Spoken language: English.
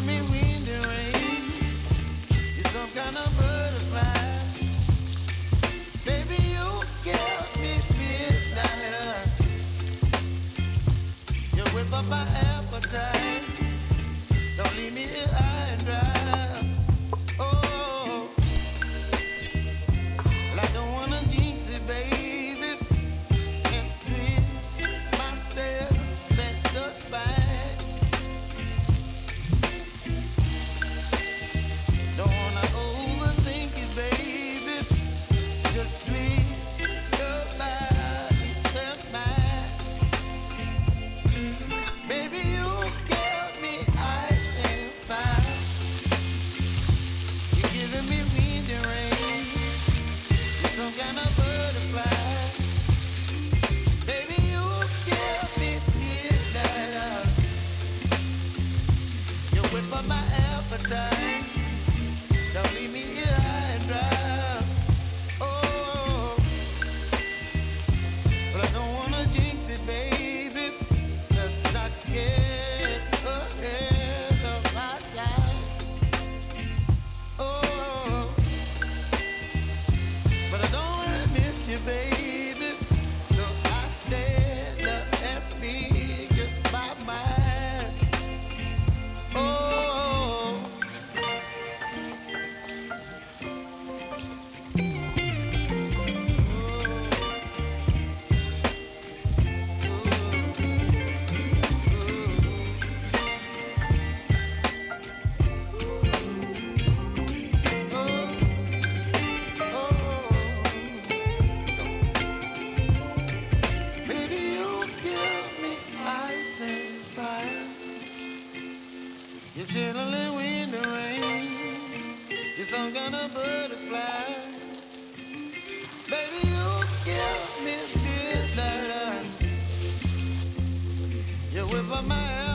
giving me wind and rain. You're some kind of butterfly. Baby, you give me midnight. You whip up my appetite. Don't leave me here high and dry. Oh, well, I don't wanna jinx it, baby. Can't twist myself at the spine. Don't wanna overthink it, baby. Just treat your body and mine. Baby, you give me ice and fire. You're giving me wind and rain. You're some kind of butterfly. Baby, you give me midnight. You whip up my appetite. Don't leave me here high and dry. Oh, but I don't wanna jinx it, baby. Let's not get ahead of my time. Oh, but I don't wanna miss you, baby. So I stand up and speak my mind. Oh. You're chilling wind and rain. You're some kind of butterfly. Baby, you give me midnight. You whip up my